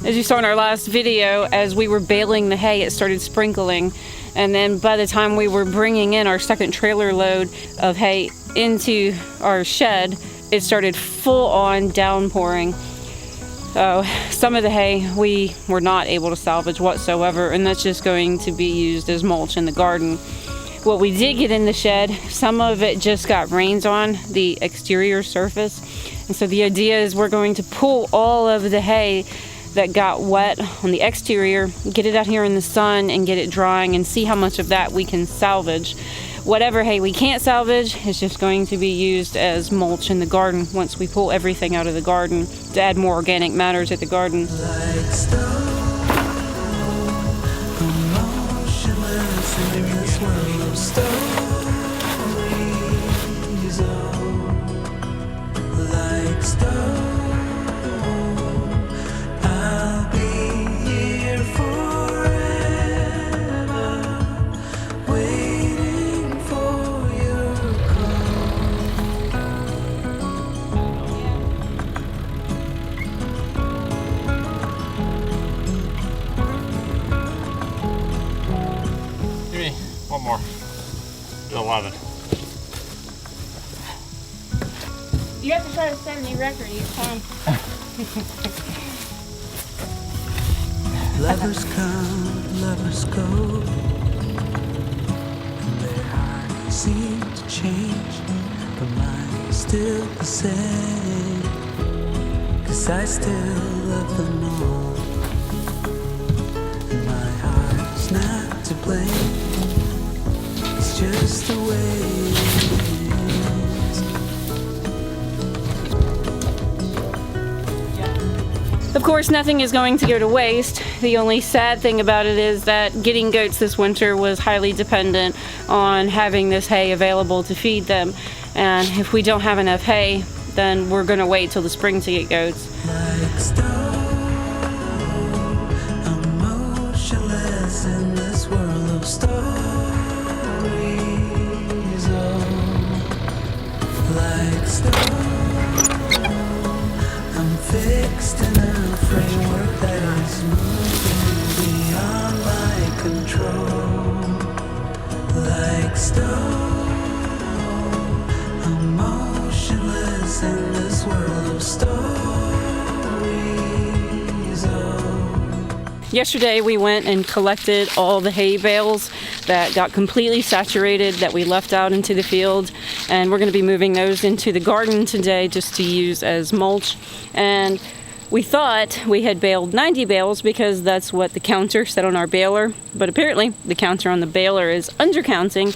As you saw in our last video, as we were baling the hay, it started sprinkling. And then by the time we were bringing in our second trailer load of hay into our shed, it started full on downpouring. So some of the hay we were not able to salvage whatsoever, and that's just going to be used as mulch in the garden. What we did get in the shed, some of it just got rained on the exterior surface. And so the idea is we're going to pull all of the hay that got wet on the exterior, get it out here in the sun and get it drying and see how much of that we can salvage. Whatever hay we can't salvage is just going to be used as mulch in the garden once we pull everything out of the garden to add more organic matter to the garden. One more. Do 11. You have to try to set a new record each time. Lovers come, lovers go, and their hearts seem to change, but mine's still the same, 'cause I still love them all, and my heart's not to blame. It's just the way it is. Of course, nothing is going to go to waste. The only sad thing about it is that getting goats this winter was highly dependent on having this hay available to feed them. And if we don't have enough hay, then we're going to wait till the spring to get goats. Like stone, I'm motionless in this world of stories. Like stone, I'm fixed in a framework that is moving beyond my control. Like stone, I'm motionless in this world of stories. Yesterday we went and collected all the hay bales that got completely saturated that we left out into the field, and we're going to be moving those into the garden today just to use as mulch. And we thought we had baled 90 bales because that's what the counter said on our baler, but apparently the counter on the baler is undercounting.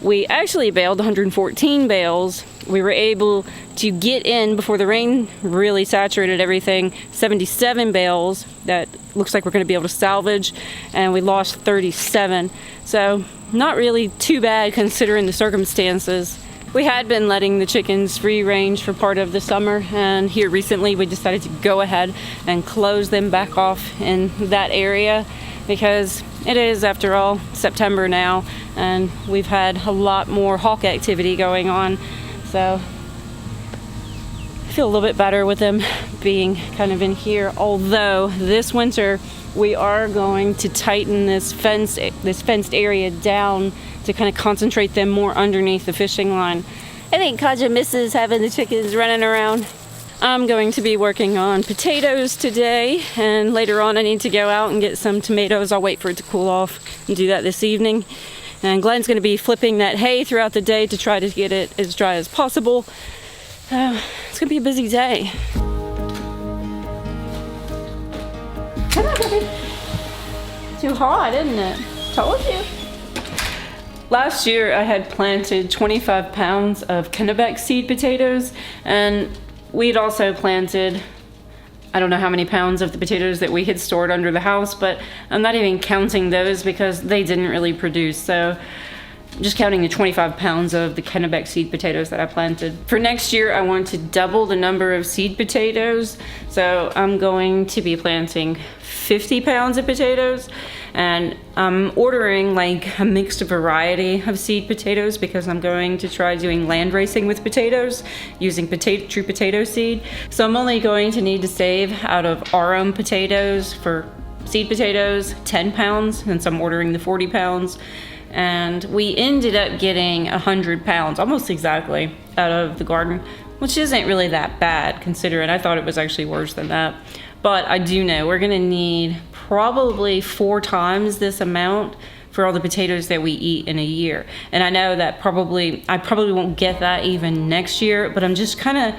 We actually baled 114 bales. We were able to get in before the rain really saturated everything, 77 bales that looks like we're going to be able to salvage, and we lost 37. So not really too bad considering the circumstances. We had been letting the chickens free range for part of the summer, and here recently we decided to go ahead and close them back off in that area because it is, after all, September now, and we've had a lot more hawk activity going on. So I feel a little bit better with them being kind of in here, although this winter we are going to tighten this fenced area down to kind of concentrate them more underneath the fishing line. I think Kaja misses having the chickens running around. I'm going to be working on potatoes today, and later on I need to go out and get some tomatoes. I'll wait for it to cool off and do that this evening. And Glenn's going to be flipping that hay throughout the day to try to get it as dry as possible. It's going to be a busy day. Come on, baby. Too hot, isn't it? Told you. Last year I had planted 25 pounds of Kennebec seed potatoes, and we'd also planted, I don't know how many pounds of the potatoes that we had stored under the house, but I'm not even counting those because they didn't really produce. So I'm just counting the 25 pounds of the Kennebec seed potatoes that I planted. For next year, I want to double the number of seed potatoes. So I'm going to be planting 50 pounds of potatoes, And I'm ordering like a mixed variety of seed potatoes because I'm going to try doing land racing with potatoes using true potato seed. So I'm only going to need to save out of our own potatoes for seed potatoes 10 pounds, since I'm ordering the 40 pounds. And we ended up getting 100 pounds, almost exactly, out of the garden, which isn't really that bad considering I thought it was actually worse than that. But I do know we're gonna need probably 4 times this amount for all the potatoes that we eat in a year. And I know that I probably won't get that even next year, but I'm just kind of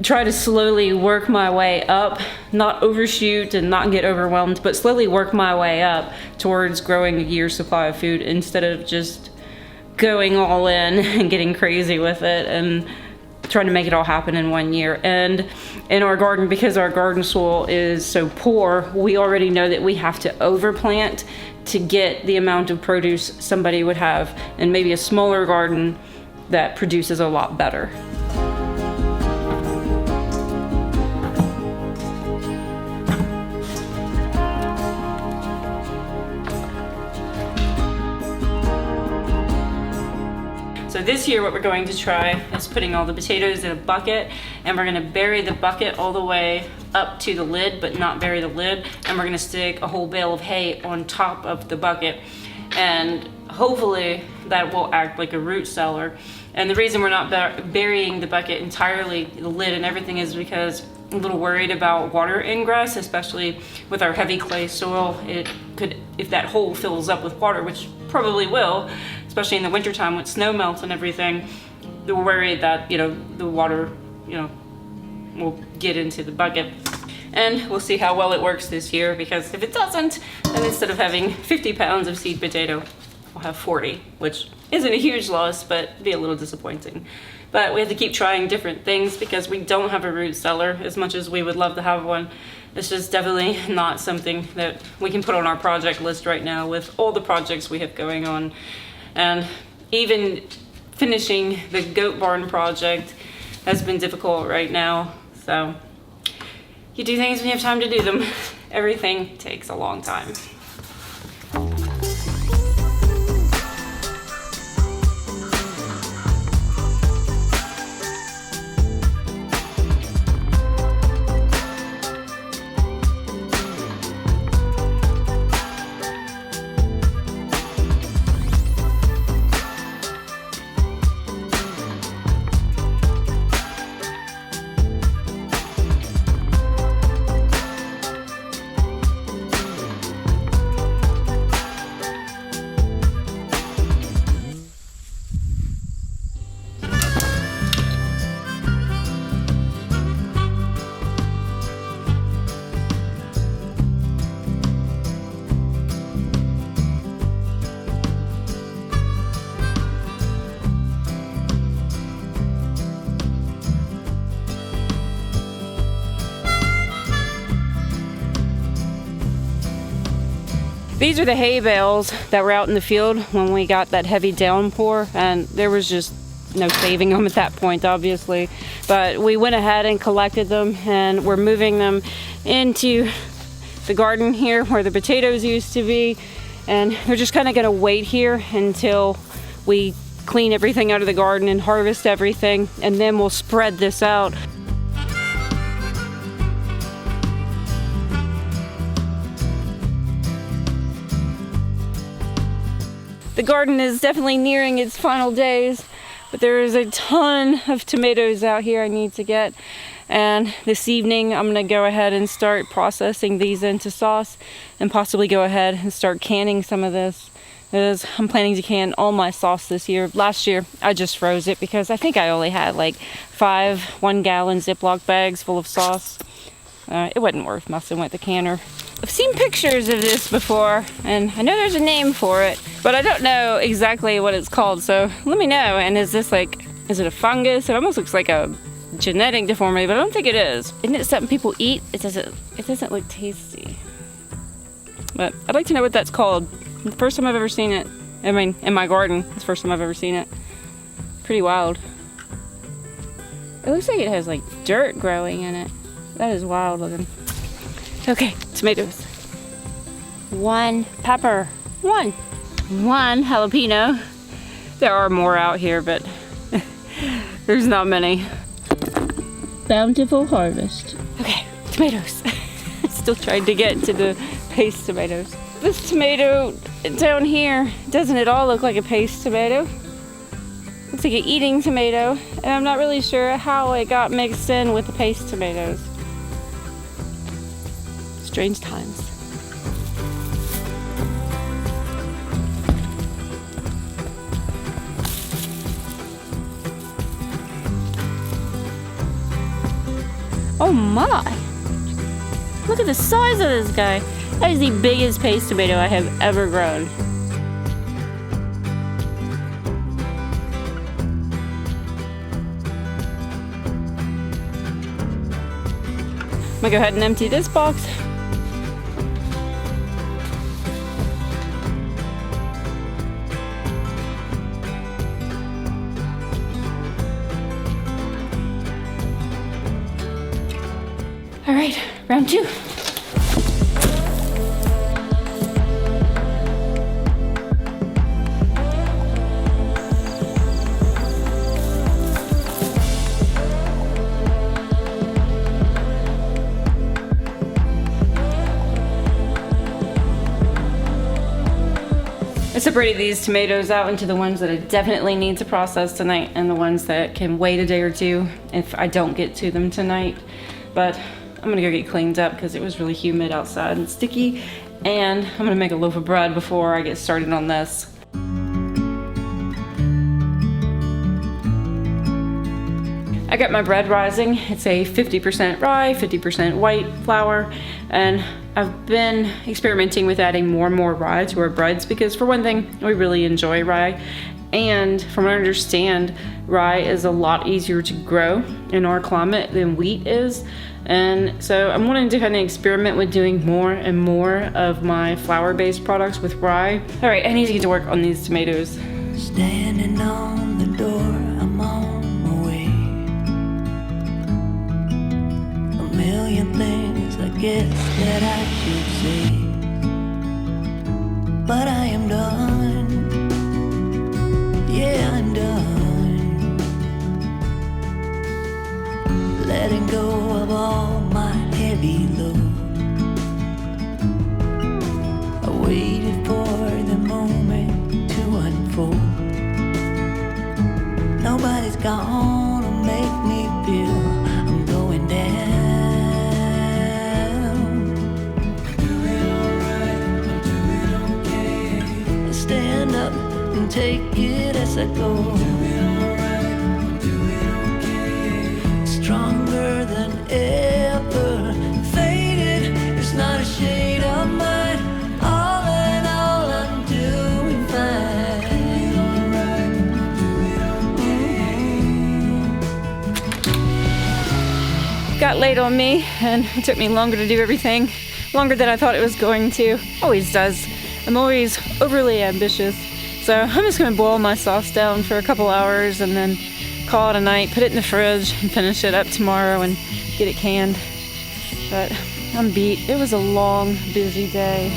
try to slowly work my way up, not overshoot and not get overwhelmed, but slowly work my way up towards growing a year's supply of food instead of just going all in and getting crazy with it and trying to make it all happen in 1 year. And in our garden, because our garden soil is so poor, we already know that we have to overplant to get the amount of produce somebody would have in maybe a smaller garden that produces a lot better. So this year what we're going to try is putting all the potatoes in a bucket, and we're gonna bury the bucket all the way up to the lid, but not bury the lid, and we're gonna stick a whole bale of hay on top of the bucket. And hopefully that will act like a root cellar. And the reason we're not burying the bucket entirely, the lid and everything, is because I'm a little worried about water ingress, especially with our heavy clay soil. It could, if that hole fills up with water, which probably will, especially in the wintertime when snow melts and everything, we're worried that, the water, will get into the bucket. And we'll see how well it works this year, because if it doesn't, then instead of having 50 pounds of seed potato, I'll have 40, which isn't a huge loss, but be a little disappointing. But we have to keep trying different things because we don't have a root cellar as much as we would love to have one. It's just definitely not something that we can put on our project list right now with all the projects we have going on. And even finishing the goat barn project has been difficult right now. So you do things when you have time to do them. Everything takes a long time. These are the hay bales that were out in the field when we got that heavy downpour, and there was just no saving them at that point, obviously. But we went ahead and collected them, and we're moving them into the garden here where the potatoes used to be. And we're just kind of gonna wait here until we clean everything out of the garden and harvest everything, and then we'll spread this out. The garden is definitely nearing its final days, but there is a ton of tomatoes out here I need to get. And this evening I'm gonna go ahead and start processing these into sauce and possibly go ahead and start canning some of this, because I'm planning to can all my sauce this year. Last year I just froze it because I think I only had like 5 1-gallon Ziploc bags full of sauce. It wasn't worth messing with the canner. I've seen pictures of this before, and I know there's a name for it, but I don't know exactly what it's called, so let me know. And is it a fungus? It almost looks like a genetic deformity, but I don't think it is. Isn't it something people eat? It doesn't look tasty. But I'd like to know what that's called. The first time I've ever seen it, I mean, in my garden, it's the first time I've ever seen it. Pretty wild. It looks like it has like dirt growing in it. That is wild looking. Okay, tomatoes. 1 pepper. One jalapeno. There are more out here, but there's not many. Bountiful harvest. Okay, tomatoes. Still trying to get to the paste tomatoes. This tomato down here, doesn't at all look like a paste tomato. Looks like an eating tomato, and I'm not really sure how it got mixed in with the paste tomatoes. Strange times. Oh my! Look at the size of this guy. That is the biggest paste tomato I have ever grown. I'm gonna go ahead and empty this box. All right, round 2. I separated these tomatoes out into the ones that I definitely need to process tonight and the ones that can wait a day or two if I don't get to them tonight. But I'm gonna go get cleaned up because it was really humid outside and sticky, and I'm gonna make a loaf of bread before I get started on this. I got my bread rising. It's a 50% rye, 50% white flour, and I've been experimenting with adding more and more rye to our breads because, for one thing, we really enjoy rye, and from what I understand, rye is a lot easier to grow in our climate than wheat is. And so I'm wanting to kind of experiment with doing more and more of my flour-based products with rye. All right, I need to get to work on these tomatoes. Standing on the door, I'm on my way. A million things I guess that I should say, but I am done. Yeah, I'm done. Letting go of all my heavy load. I waited for the moment to unfold. Nobody's gonna make me feel I'm going down. Doing alright, I'm doing okay. I stand up and take it as I go. Doing alright, I'm doing okay. Stronger than ever. Faded, it's not a shade of mine. All in all, I'm doing fine. Doing alright, doing okay. Got late on me, and it took me longer to do everything. Longer than I thought it was going to. Always does. I'm always overly ambitious. So I'm just gonna boil my sauce down for a couple hours and then call it a night, put it in the fridge, and finish it up tomorrow and get it canned. But I'm beat. It was a long, busy day.